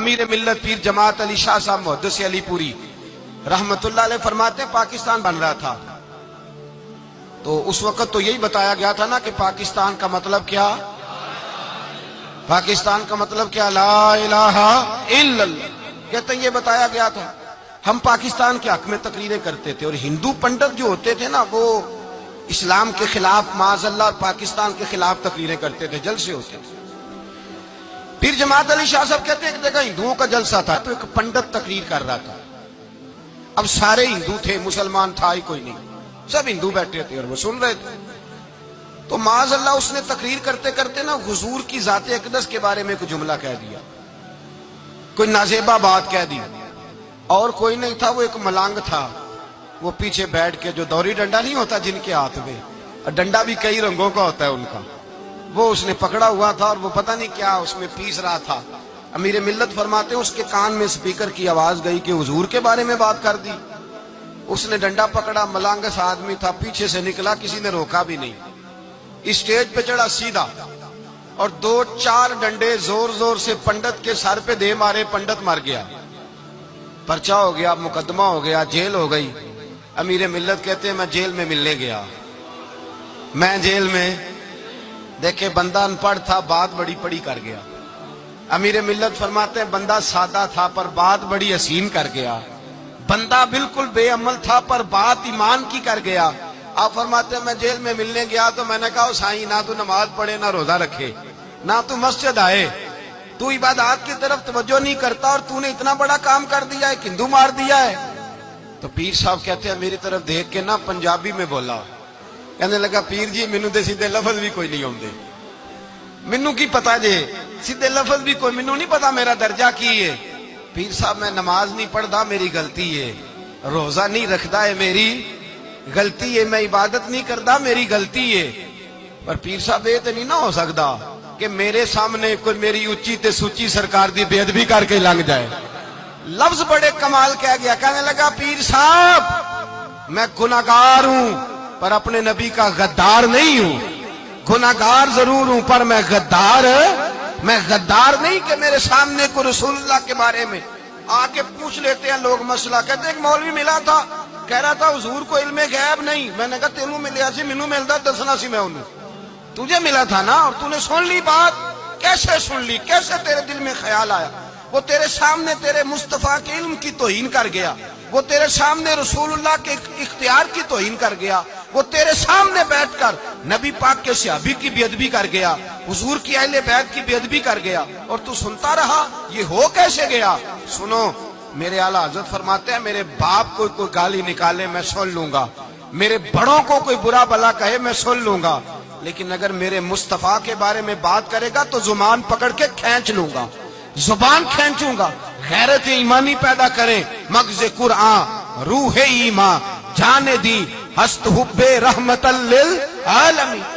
امیر ملت پیر جماعت علی شاہ صاحب محدث علی پوری رحمت اللہ علیہ فرماتے ہیں پاکستان بن رہا تھا تو اس وقت تو یہی بتایا گیا تھا نا کہ پاکستان کا مطلب کیا، پاکستان کا مطلب کیا، لا الہ الا اللہ، کہتے ہیں یہ بتایا گیا تھا۔ ہم پاکستان کے حق میں تقریریں کرتے تھے اور ہندو پنڈت جو ہوتے تھے نا وہ اسلام کے خلاف معاذ اللہ پاکستان کے خلاف تقریریں کرتے تھے، جلسے ہوتے تھے۔ پیر جماعت علی شاہ صاحب کہتے ہیں ایک جگہ ہندوؤں کا جلسہ تھا تو ایک پنڈت تقریر کر رہا تھا، اب سارے ہندو تھے، مسلمان تھا ہی کوئی نہیں، سب ہندو بیٹھے تھے اور وہ سن رہے تھے۔ تو معاذ اللہ اس نے تقریر کرتے کرتے نا حضور کی ذات اقدس کے بارے میں کوئی جملہ کہہ دیا، کوئی نازیبہ بات کہہ دی، اور کوئی نہیں تھا، وہ ایک ملانگ تھا، وہ پیچھے بیٹھ کے جو دوری ڈنڈا نہیں ہوتا جن کے ہاتھ میں، اور ڈنڈا بھی کئی رنگوں کا ہوتا ہے ان کا، وہ اس نے پکڑا ہوا تھا اور وہ پتہ نہیں کیا اس میں پیس رہا تھا۔ امیر ملت فرماتے ہیں اس کے کان میں سپیکر کی آواز گئی کہ حضور کے بارے میں بات کر دی۔ اس نے ڈنڈا پکڑا، ملانگس آدمی تھا، پیچھے سے نکلا، کسی نے روکا بھی نہیں، اسٹیج پہ چڑھا سیدھا اور 2-4 ڈنڈے زور زور سے پنڈت کے سر پہ دے مارے، پنڈت مر گیا، پرچہ ہو گیا، مقدمہ ہو گیا، جیل ہو گئی۔ امیر ملت کہتے ہیں میں جیل میں ملنے گیا، میں جیل میں، دیکھے بندہ ان پڑھ تھا، بات بڑی پڑی کر گیا۔ امیر ملت فرماتے ہیں بندہ سادہ تھا پر بات بڑی حسین کر گیا، بندہ بالکل بے عمل تھا پر بات ایمان کی کر گیا۔ آپ فرماتے ہیں میں جیل میں ملنے گیا تو میں نے کہا سائیں نہ تو نماز پڑھے، نہ روزہ رکھے، نہ تو مسجد آئے، تو عبادات کی طرف توجہ نہیں کرتا اور تو نے اتنا بڑا کام کر دیا ہے، ہندو مار دیا ہے۔ تو پیر صاحب کہتے ہیں میری طرف دیکھ کے نا پنجابی میں بولا، کہنے لگا پیر جی مینوں دے سیدھے لفظ بھی کوئی نہیں ہوندے، مینوں کی پتا جے سیدھے لفظ بھی کوئی، مینوں نہیں پتا میرا درجہ کی ہے۔ پیر صاحب میں نماز نہیں پڑھدا میری غلطی ہے، روزہ نہیں رکھدا ہے میری غلطی ہے، میں عبادت نہیں کردا میری غلطی ہے، پر پیر صاحب یہ تو نہیں نہ ہو سکتا کہ میرے سامنے کوئی میری اچھی تے سچی سرکار دی بے ادبی کر کے لنگ جائے۔ لفظ بڑے کمال کہہ گیا، کہنے لگا پیر صاحب میں گناہگار ہوں پر اپنے نبی کا غدار نہیں ہوں، گناہگار ضرور ہوں پر میں غدار نہیں کہ میرے سامنے کو رسول اللہ کے بارے میں آ کے پوچھ لیتے ہیں لوگ مسئلہ۔ کہتے ایک مولوی ملا تھا، کہہ رہا تھا حضور کو علم غیب نہیں، میں نے کہا تینوں ملیا سی، مینوں ملدا دسنا سی، میں انہوں تجھے ملا تھا نا اور تو نے سن لی بات، کیسے سن لی، کیسے تیرے دل میں خیال آیا؟ وہ تیرے سامنے تیرے مصطفیٰ کے علم کی توہین کر گیا، وہ تیرے سامنے رسول اللہ کے اختیار کی توہین کر گیا، وہ تیرے سامنے بیٹھ کر نبی پاک کے صحابی کی بے ادبی کر گیا، حضور کی اہل بیت کی بے ادبی کر گیا، اور تو سنتا رہا، یہ ہو کیسے گیا؟ سنو میرے اعلیٰ حضرت فرماتے ہیں میرے باپ کو کوئی گالی نکالے میں سن لوں گا، میرے بڑوں کو کوئی برا بلا کہے میں سن لوں گا، لیکن اگر میرے مصطفیٰ کے بارے میں بات کرے گا تو زبان پکڑ کے کھینچ لوں گا، زبان کھینچوں گا۔ غیرت ایمانی پیدا کریں مغز قرآن روح ایمان جانے دی ہست حب رحمت للعالمین۔